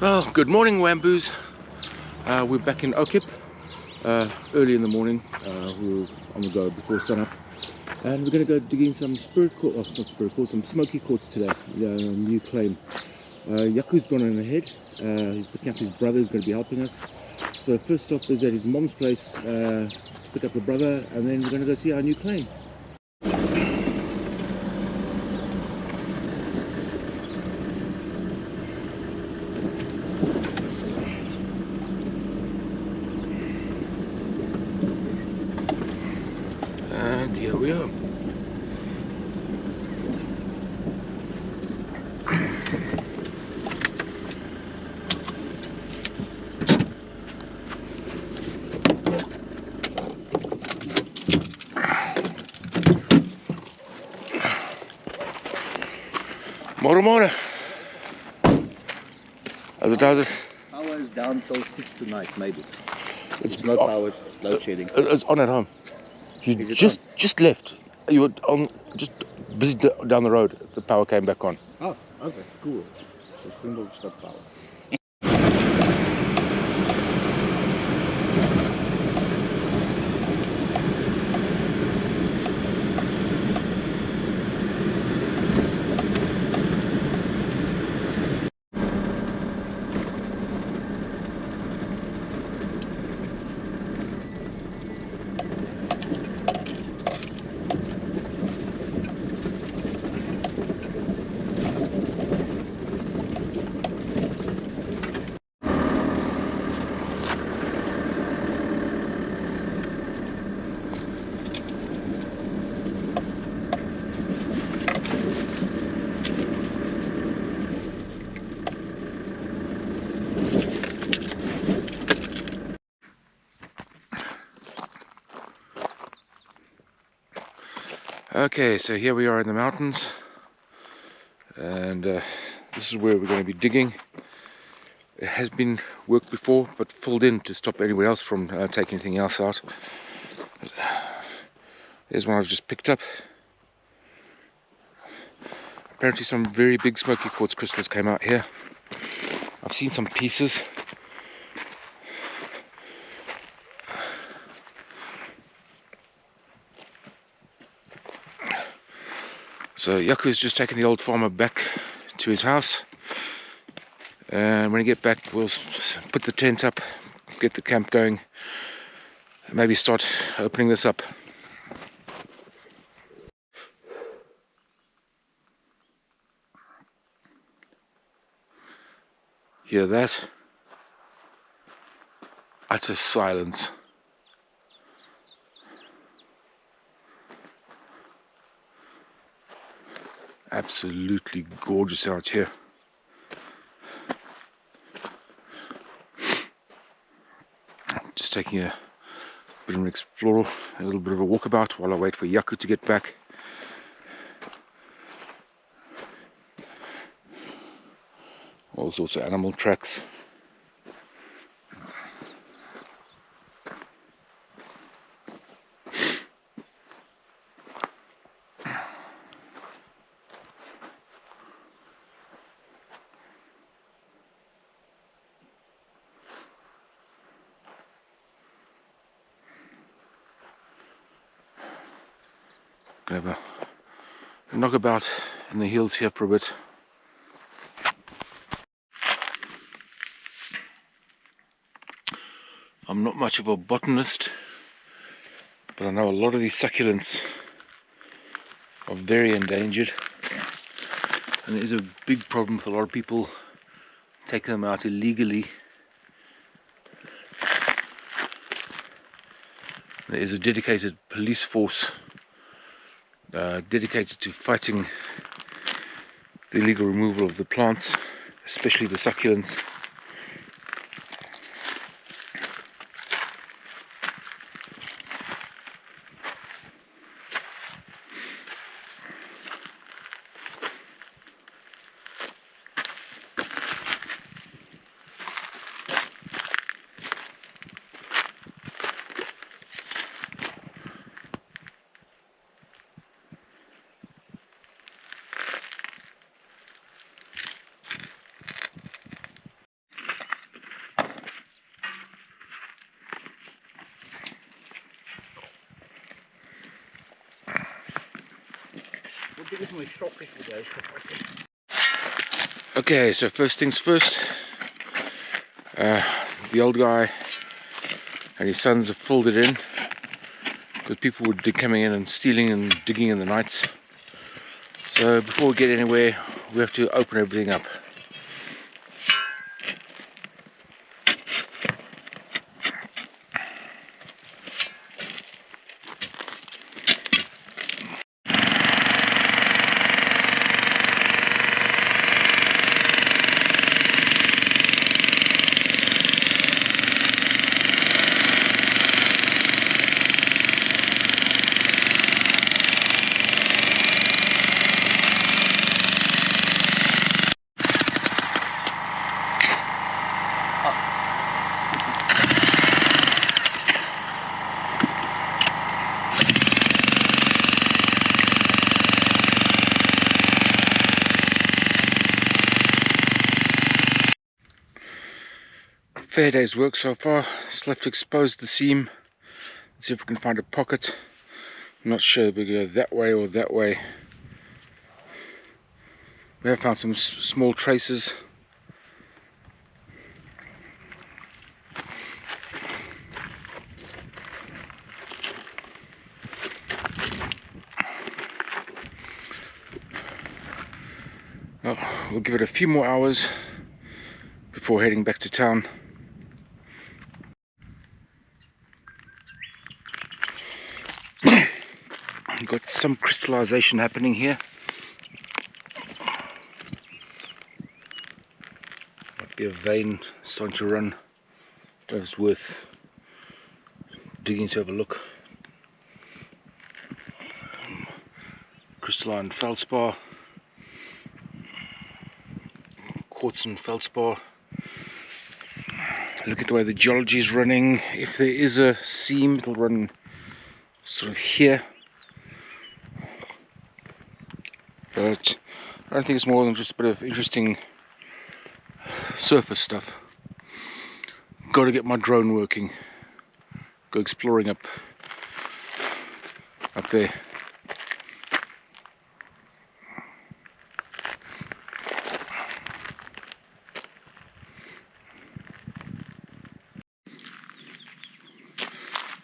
Well, good morning, Wamboos. We're back in Okip early in the morning. We were on the go before sunup, and we're going to go digging some some smoky quartz today. New claim. Yaku's gone on ahead. He's picking up his brother, who's going to be helping us. So first stop is at his mom's place to pick up the brother, and then we're going to go see our new claim. And here we are. Mora. As it does it. Power is down till 6 tonight, maybe. It's no power, load shedding. It's on at home. You just left. You were just busy down the road. The power came back on. Oh, okay, cool. So Swindle's got power. Okay, so here we are in the mountains, and this is where we're going to be digging. It has been worked before, but filled in to stop anyone else from taking anything else out. There's one I've just picked up. Apparently some very big smoky quartz crystals came out here. I've seen some pieces. So Yaku is just taking the old farmer back to his house, and when we get back we'll put the tent up, get the camp going, and maybe start opening this up. Hear that? Utter silence. Absolutely gorgeous out here. Just taking a bit of an explore, a little bit of a walkabout while I wait for Yaku to get back. All sorts of animal tracks. Gonna have a knockabout in the hills here for a bit. I'm not much of a botanist, but I know a lot of these succulents are very endangered, and there's a big problem with a lot of people taking them out illegally. There is a dedicated police force dedicated to fighting the illegal removal of the plants, especially the succulents. Okay, so first things first, the old guy and his sons have filled it in because people were coming in and stealing and digging in the nights. So before we get anywhere, we have to open everything up. Fair day's work so far. Just left to expose the seam. Let's see if we can find a pocket. I'm not sure if we go that way or that way. We have found some small traces. Oh, we'll give it a few more hours before heading back to town. Got some crystallization happening here. Might be a vein starting to run. Don't know if it's worth digging to have a look. Crystalline feldspar, quartz and feldspar. Look at the way the geology is running. If there is a seam, it'll run sort of here. But I don't think it's more than just a bit of interesting surface stuff. Got to get my drone working. Go exploring up there.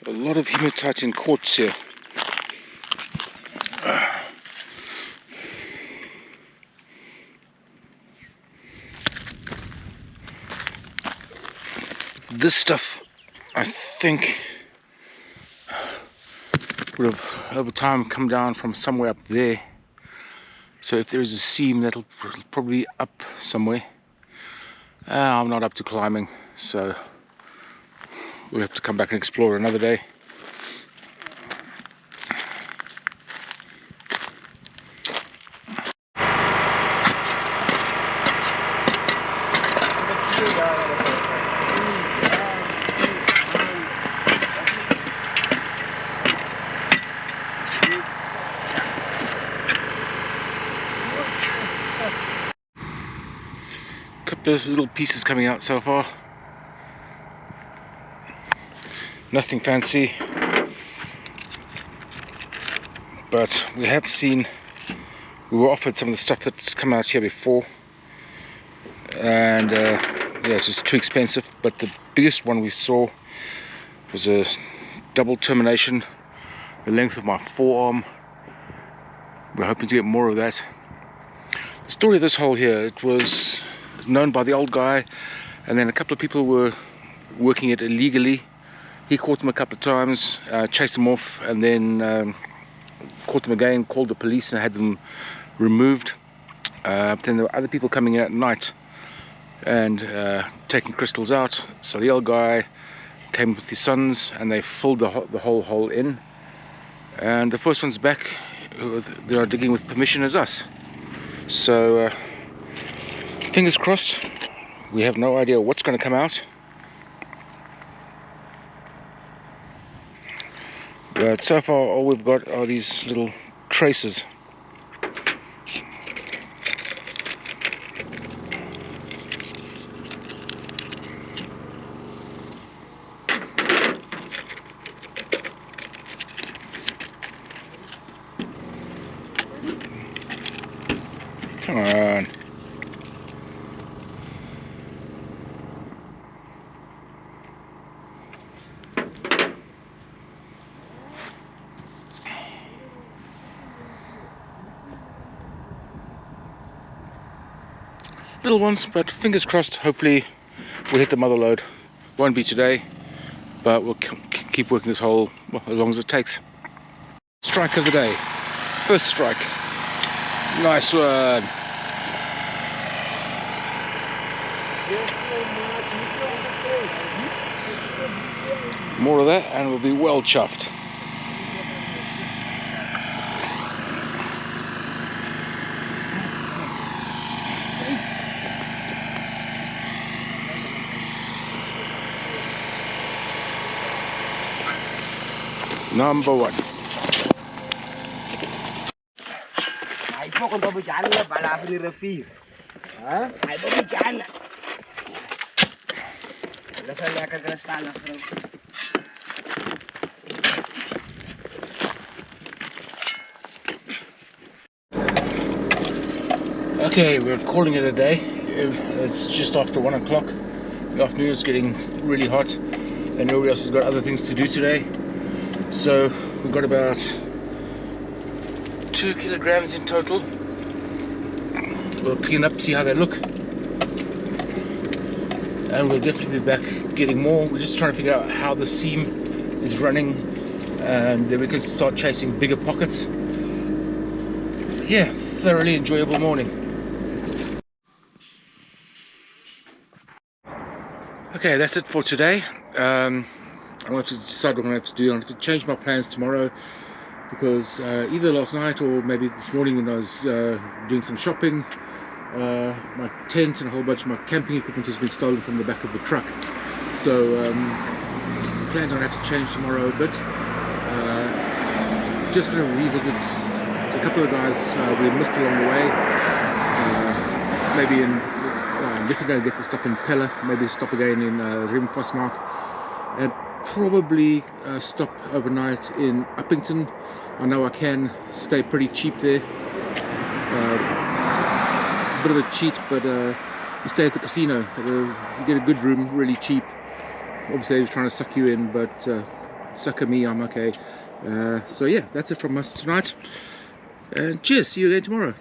A lot of hematite and quartz here. This stuff, I think, would have over time come down from somewhere up there. So if there is a seam, that'll probably be up somewhere. I'm not up to climbing, so we'll have to come back and explore another day. Couple of little pieces coming out so far. Nothing fancy, but we have seen, we were offered some of the stuff that's come out here before, and yeah, it's just too expensive. But the biggest one we saw was a double termination, the length of my forearm. We're hoping to get more of that. The story of this hole here, it was known by the old guy, and then a couple of people were working it illegally. He caught them a couple of times, chased them off, and then caught them again, called the police and had them removed. Then there were other people coming in at night and taking crystals out. So the old guy came with his sons and they filled the whole hole in. And the first ones back, they are digging with permission, as us. So fingers crossed. We have no idea what's going to come out. But so far all we've got are these little traces. little ones, but fingers crossed, hopefully we'll hit the mother load. Won't be today, but we'll keep working this hole, well, as long as it takes. Strike of the day. First strike. Nice one. More of that and we'll be well chuffed. Number one. Okay, we're calling it a day. It's just after 1 o'clock. The afternoon is getting really hot and nobody else has got other things to do today. So we've got about 2 kilograms in total. We'll clean up, see how they look, and we'll definitely be back getting more. We're just trying to figure out how the seam is running, and then we can start chasing bigger pockets. But yeah, thoroughly enjoyable morning. Okay, that's it for today. I'm going to have to decide what I'm going to have to do. I'm going to have to change my plans tomorrow, because either last night or maybe this morning when I was doing some shopping, my tent and a whole bunch of my camping equipment has been stolen from the back of the truck. So plans are going to have to change tomorrow, but just going to revisit a couple of guys we missed along the way. Maybe in definitely going to get the stuff in Pella, maybe stop again in Rimfosmark, and probably stop overnight in Uppington. I know I can stay pretty cheap there. Bit of a cheat, but you stay at the casino. You get a good room, really cheap. Obviously they're trying to suck you in, but sucker me, I'm okay. So yeah, that's it from us tonight. And cheers, see you again tomorrow.